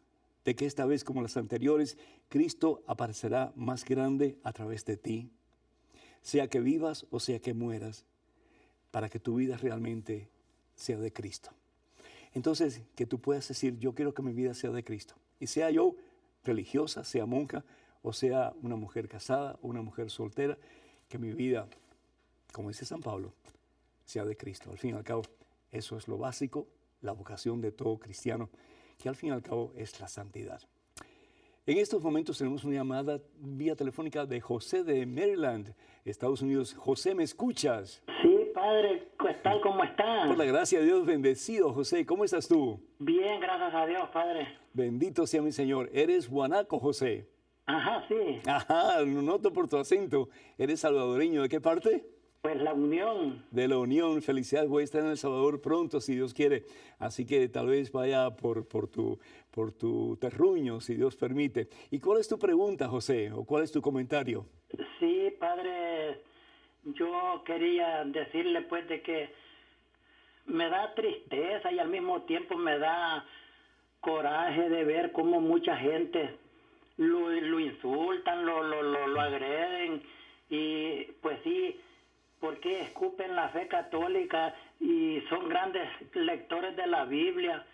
de que esta vez, como las anteriores, Cristo aparecerá más grande a través de ti, sea que vivas o sea que mueras, para que tu vida realmente sea de Cristo. Entonces, que tú puedas decir, yo quiero que mi vida sea de Cristo. Y sea yo religiosa, sea monja, o sea una mujer casada, o una mujer soltera, que mi vida, como dice San Pablo, sea de Cristo. Al fin y al cabo, eso es lo básico, la vocación de todo cristiano, que al fin y al cabo es la santidad. En estos momentos tenemos una llamada vía telefónica de José de Maryland, Estados Unidos. José, ¿me escuchas? Sí, padre, ¿qué tal? ¿Cómo está? Por la gracia de Dios, bendecido. José, ¿cómo estás tú? Bien, gracias a Dios, padre. Bendito sea mi Señor. ¿Eres guanaco, José? Ajá, sí. Ajá, lo noto por tu acento. ¿Eres salvadoreño? ¿De qué parte? Pues la unión. De la Unión. Felicidades, voy a estar en El Salvador pronto, si Dios quiere. Así que tal vez vaya por tu terruño, si Dios permite. ¿Y cuál es tu pregunta, José? ¿O cuál es tu comentario? Sí, padre, yo quería decirle pues de que me da tristeza y al mismo tiempo me da coraje de ver cómo mucha gente lo insultan, lo agreden y pues sí, porque escupen la fe católica y son grandes lectores de la Biblia.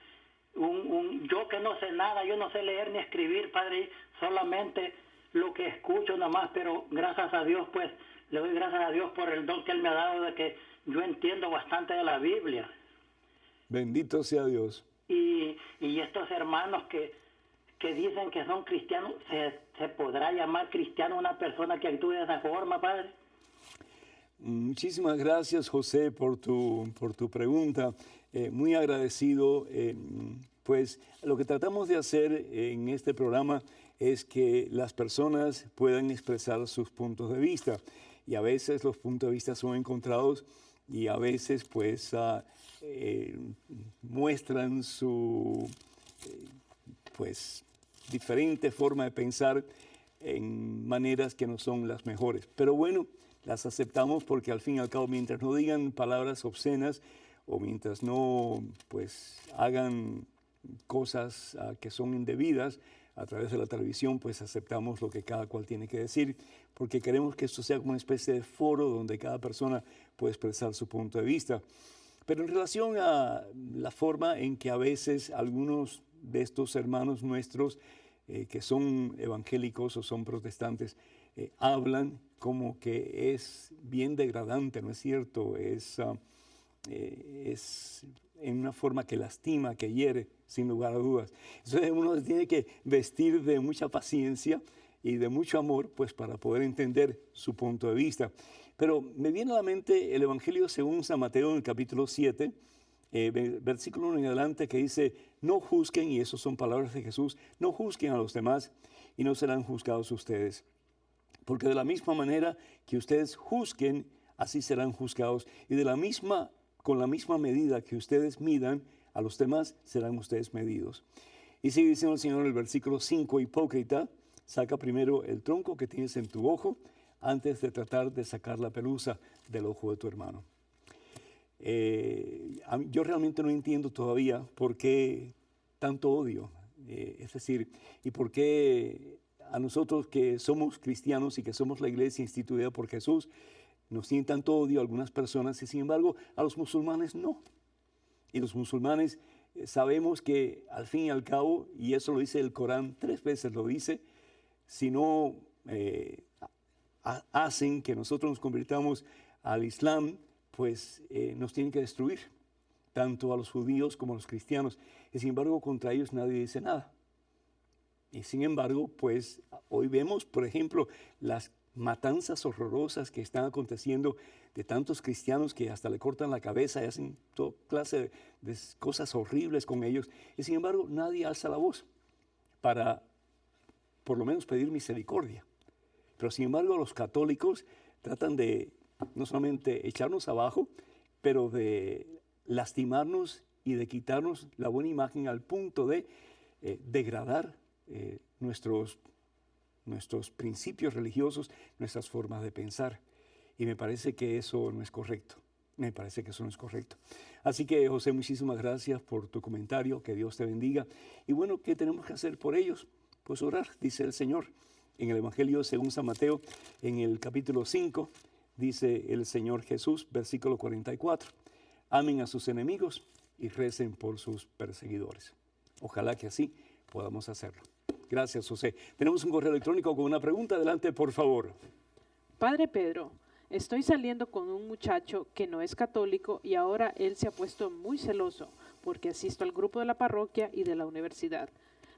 Yo que no sé nada, yo no sé leer ni escribir, padre, solamente lo que escucho nomás, pero gracias a Dios, pues, le doy gracias a Dios por el don que Él me ha dado de que yo entiendo bastante de la Biblia. Bendito sea Dios. Y estos hermanos que dicen que son cristianos, ¿se podrá llamar cristiano una persona que actúe de esa forma, padre? Muchísimas gracias, José, por tu pregunta. Muy agradecido. Pues lo que tratamos de hacer en este programa es que las personas puedan expresar sus puntos de vista. Y a veces los puntos de vista son encontrados y a veces pues muestran su pues diferente forma de pensar en maneras que no son las mejores. Pero bueno, las aceptamos porque al fin y al cabo, mientras no digan palabras obscenas o mientras no pues hagan cosas que son indebidas a través de la televisión, pues aceptamos lo que cada cual tiene que decir, porque queremos que esto sea como una especie de foro donde cada persona puede expresar su punto de vista. Pero en relación a la forma en que a veces algunos de estos hermanos nuestros que son evangélicos o son protestantes hablan como que es bien degradante, ¿no es cierto? Es en una forma que lastima, que hiere, sin lugar a dudas. Entonces uno se tiene que vestir de mucha paciencia y de mucho amor, pues para poder entender su punto de vista. Pero me viene a la mente el Evangelio según San Mateo en el capítulo 7, versículo 1 en adelante, que dice, no juzguen, y eso son palabras de Jesús, no juzguen a los demás y no serán juzgados ustedes. Porque de la misma manera que ustedes juzguen, así serán juzgados. Y con la misma medida que ustedes midan a los demás, serán ustedes medidos. Y sigue diciendo el Señor en el versículo 5, hipócrita, saca primero el tronco que tienes en tu ojo antes de tratar de sacar la pelusa del ojo de tu hermano. Yo realmente no entiendo todavía por qué tanto odio. Es decir, y por qué a nosotros que somos cristianos y que somos la iglesia instituida por Jesús, nos tienen tanto odio a algunas personas y sin embargo a los musulmanes no. Y los musulmanes sabemos que al fin y al cabo, y eso lo dice el Corán, 3 veces lo dice, si no hacen que nosotros nos convirtamos al Islam, pues nos tienen que destruir, tanto a los judíos como a los cristianos. Y sin embargo contra ellos nadie dice nada. Y sin embargo, pues hoy vemos, por ejemplo, las matanzas horrorosas que están aconteciendo de tantos cristianos que hasta le cortan la cabeza y hacen toda clase de cosas horribles con ellos. Y sin embargo, nadie alza la voz para, por lo menos, pedir misericordia. Pero sin embargo, los católicos tratan de no solamente echarnos abajo, pero de lastimarnos y de quitarnos la buena imagen al punto de degradar nuestros principios religiosos, nuestras formas de pensar. Y me parece que eso no es correcto. Me parece que eso no es correcto. Así que, José, muchísimas gracias por tu comentario. Que Dios te bendiga. Y bueno, ¿qué tenemos que hacer por ellos? Pues orar, dice el Señor. En el Evangelio según San Mateo, en el capítulo 5, dice el Señor Jesús, versículo 44. Amen a sus enemigos y recen por sus perseguidores. Ojalá que así podamos hacerlo. Gracias, José. Tenemos un correo electrónico con una pregunta. Adelante, por favor. Padre Pedro, Estoy saliendo con un muchacho que no es católico y ahora él se ha puesto muy celoso porque asisto al grupo de la parroquia y de la universidad.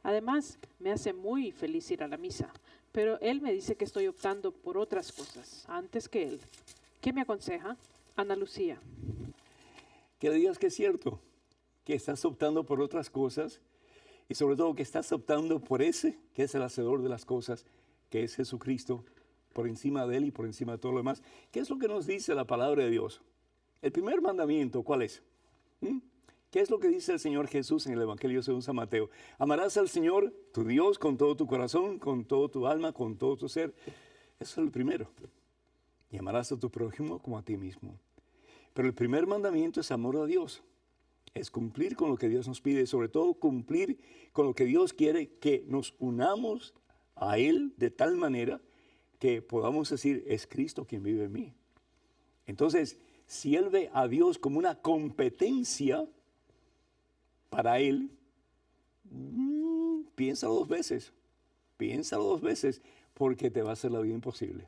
Además, me hace muy feliz ir a la misa, pero él me dice que estoy optando por otras cosas antes que él. ¿Qué me aconseja? Ana Lucía. Que le digas que es cierto, que estás optando por otras cosas y sobre todo que estás optando por ese que es el hacedor de las cosas, que es Jesucristo, por encima de él y por encima de todo lo demás. ¿Qué es lo que nos dice la palabra de Dios? El primer mandamiento, ¿cuál es? ¿Qué es lo que dice el Señor Jesús en el Evangelio según San Mateo? Amarás al Señor, tu Dios, con todo tu corazón, con todo tu alma, con todo tu ser. Eso es el primero. Y amarás a tu prójimo como a ti mismo. Pero el primer mandamiento es amor a Dios. Es cumplir con lo que Dios nos pide, sobre todo cumplir con lo que Dios quiere, que nos unamos a Él de tal manera que podamos decir, es Cristo quien vive en mí. Entonces, si Él ve a Dios como una competencia para Él, piénsalo dos veces, porque te va a hacer la vida imposible.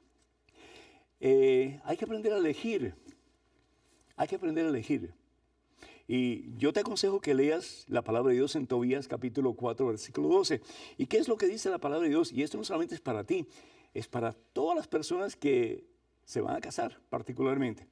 Hay que aprender a elegir. Y yo te aconsejo que leas la palabra de Dios en Tobías capítulo 4, versículo 12. ¿Y qué es lo que dice la palabra de Dios? Y esto no solamente es para ti, es para todas las personas que se van a casar particularmente.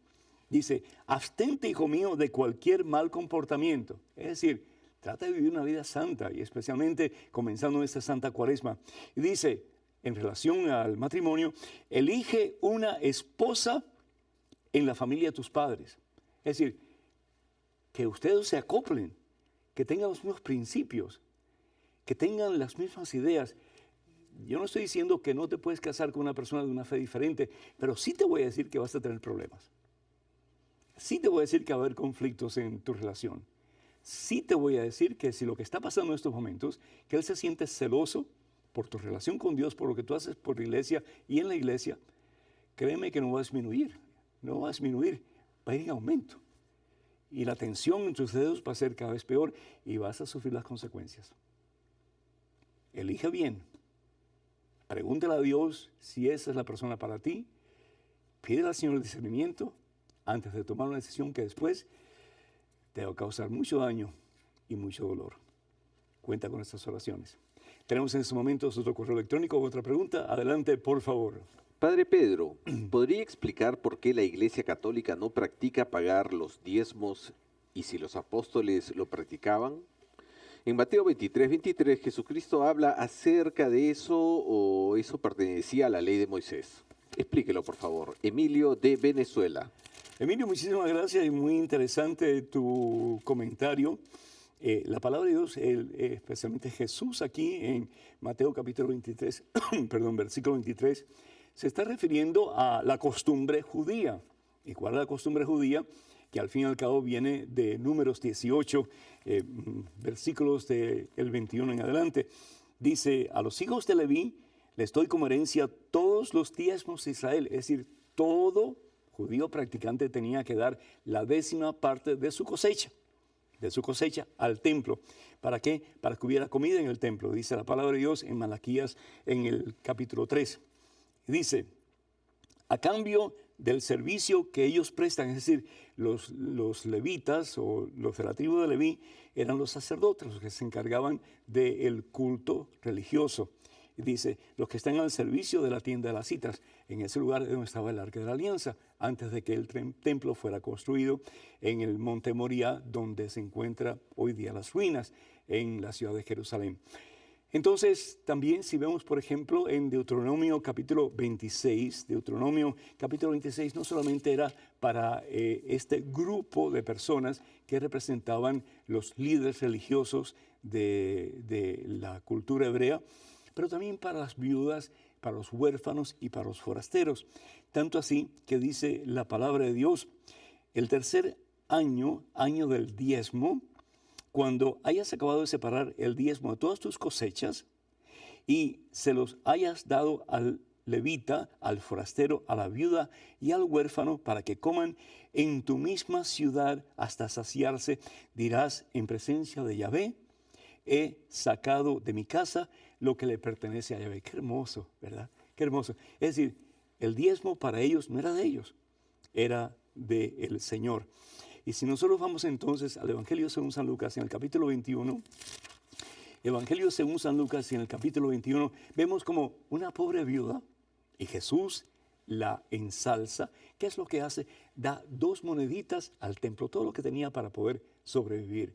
Dice, abstente, hijo mío, de cualquier mal comportamiento. Es decir, trata de vivir una vida santa y especialmente comenzando esta Santa Cuaresma. Y dice, en relación al matrimonio, elige una esposa en la familia de tus padres. Es decir, que ustedes se acoplen, que tengan los mismos principios, que tengan las mismas ideas. Yo no estoy diciendo que no te puedes casar con una persona de una fe diferente, pero sí te voy a decir que vas a tener problemas. Sí te voy a decir que va a haber conflictos en tu relación. Sí te voy a decir que si lo que está pasando en estos momentos, que él se siente celoso por tu relación con Dios, por lo que tú haces por la iglesia y en la iglesia, créeme que no va a disminuir, va a ir en aumento. Y la tensión en tus dedos va a ser cada vez peor y vas a sufrir las consecuencias. Elige bien. Pregúntale a Dios si esa es la persona para ti. Pídele al Señor el discernimiento antes de tomar una decisión que después te va a causar mucho daño y mucho dolor. Cuenta con estas oraciones. Tenemos en estos momentos otro correo electrónico, otra pregunta. Adelante, por favor. Padre Pedro, ¿podría explicar por qué la Iglesia Católica no practica pagar los diezmos y si los apóstoles lo practicaban? En Mateo 23, Jesucristo habla acerca de eso o eso pertenecía a la ley de Moisés. Explíquelo, por favor. Emilio de Venezuela. Emilio, muchísimas gracias y muy interesante tu comentario. La palabra de Dios, especialmente Jesús aquí en Mateo capítulo 23, versículo 23, se está refiriendo a la costumbre judía. ¿Y cuál es la costumbre judía? Que al fin y al cabo viene de Números 18, versículos del 21 en adelante. Dice, a los hijos de Leví les doy como herencia todos los diezmos de Israel. Es decir, todo judío practicante tenía que dar la 10ª parte de su cosecha al templo. ¿Para qué? Para que hubiera comida en el templo. Dice la palabra de Dios en Malaquías en el capítulo 3. Dice, a cambio del servicio que ellos prestan, es decir, los levitas o los de la tribu de Leví eran los sacerdotes, los que se encargaban del culto religioso. Y dice, los que están al servicio de la tienda de las citas, en ese lugar donde estaba el Arca de la Alianza, antes de que el templo fuera construido en el monte Moría, donde se encuentran hoy día las ruinas en la ciudad de Jerusalén. Entonces, también si vemos, por ejemplo, en Deuteronomio capítulo 26, no solamente era para este grupo de personas que representaban los líderes religiosos de la cultura hebrea, pero también para las viudas, para los huérfanos y para los forasteros. Tanto así que dice la palabra de Dios, el tercer año del diezmo, cuando hayas acabado de separar el diezmo de todas tus cosechas y se los hayas dado al levita, al forastero, a la viuda y al huérfano para que coman en tu misma ciudad hasta saciarse, dirás en presencia de Yahvé, he sacado de mi casa lo que le pertenece a Yahvé. Qué hermoso, ¿verdad? Qué hermoso. Es decir, el diezmo para ellos no era de ellos, era del Señor. Y si nosotros vamos entonces al Evangelio según San Lucas, en el capítulo 21, Evangelio según San Lucas, en el capítulo 21, vemos como una pobre viuda, y Jesús la ensalza. ¿Qué es lo que hace? Da 2 moneditas al templo, todo lo que tenía para poder sobrevivir.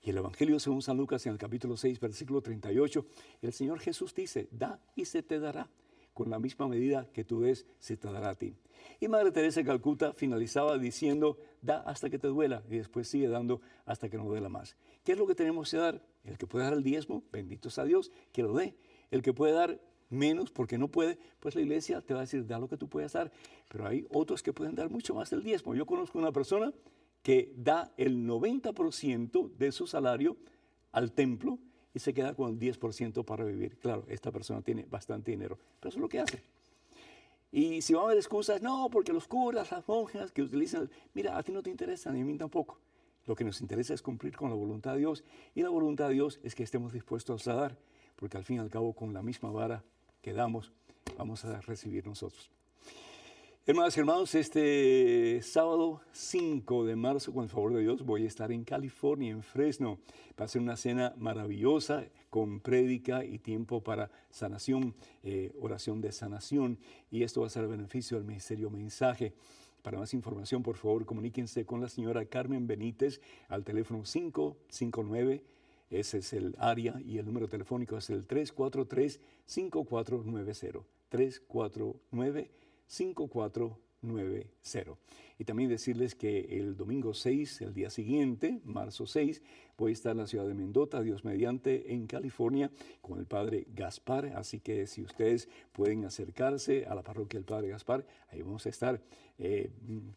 Y el Evangelio según San Lucas, en el capítulo 6, versículo 38, el Señor Jesús dice, da y se te dará. Con la misma medida que tú des, se te dará a ti. Y Madre Teresa de Calcuta finalizaba diciendo, da hasta que te duela, y después sigue dando hasta que no duela más. ¿Qué es lo que tenemos que dar? El que puede dar el diezmo, bendito sea Dios, que lo dé. El que puede dar menos porque no puede, pues la iglesia te va a decir, da lo que tú puedas dar. Pero hay otros que pueden dar mucho más del diezmo. Yo conozco una persona que da el 90% de su salario al templo y se queda con el 10% para vivir. Claro, esta persona tiene bastante dinero, pero eso es lo que hace. Y si van a haber excusas, no, porque los curas, las monjas que utilizan, mira, a ti no te interesa, ni a mí tampoco. Lo que nos interesa es cumplir con la voluntad de Dios, y la voluntad de Dios es que estemos dispuestos a dar, porque al fin y al cabo, con la misma vara que damos, vamos a recibir nosotros. Hermanas y hermanos, este sábado 5 de marzo, con el favor de Dios, voy a estar en California, en Fresno. Va a ser una cena maravillosa con prédica y tiempo para sanación, oración de sanación. Y esto va a ser a beneficio del Ministerio Mensaje. Para más información, por favor, comuníquense con la señora Carmen Benítez al teléfono 559. Ese es el área y el número telefónico es el 343-5490. 349-5490. Y también decirles que el domingo 6, el día siguiente, marzo 6, voy a estar en la ciudad de Mendota, Dios mediante, en California, con el Padre Gaspar. Así que si ustedes pueden acercarse a la parroquia del Padre Gaspar, ahí vamos a estar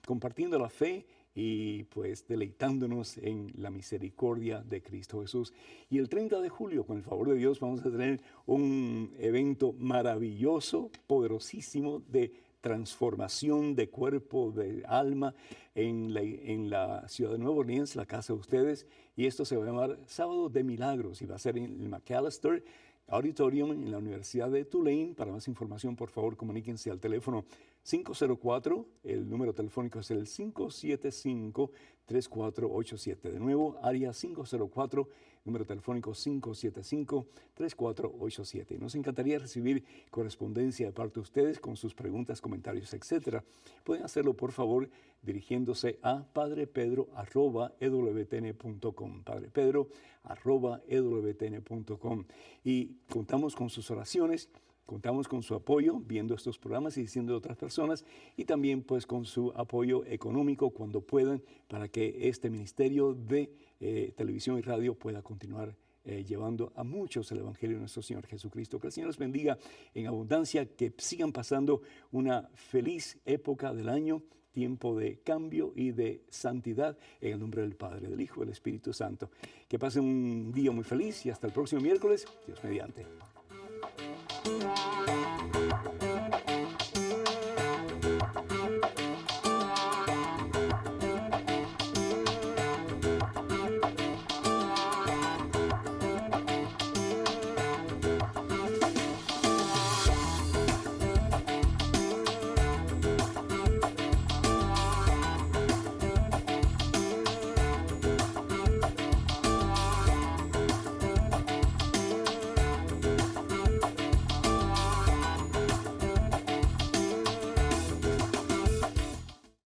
compartiendo la fe y pues deleitándonos en la misericordia de Cristo Jesús. Y el 30 de julio, con el favor de Dios, vamos a tener un evento maravilloso, poderosísimo, de transformación de cuerpo, de alma, en la ciudad de Nueva Orleans, la casa de ustedes, y esto se va a llamar Sábado de Milagros, y va a ser en el McAllister Auditorium en la Universidad de Tulane. Para más información, por favor, comuníquense al teléfono 504, el número telefónico es el 575-3487. De nuevo, área 504, número telefónico 575-3487. Nos encantaría recibir correspondencia de parte de ustedes con sus preguntas, comentarios, etc. Pueden hacerlo, por favor, dirigiéndose a padrepedro@ewtn.com, padrepedro@ewtn.com. Y contamos con sus oraciones, contamos con su apoyo viendo estos programas y diciendo a otras personas, y también pues con su apoyo económico cuando puedan, para que este ministerio de televisión y radio pueda continuar llevando a muchos el Evangelio de nuestro Señor Jesucristo. Que el Señor los bendiga en abundancia, que sigan pasando una feliz época del año, tiempo de cambio y de santidad, en el nombre del Padre, del Hijo y del Espíritu Santo. Que pasen un día muy feliz y hasta el próximo miércoles, Dios mediante.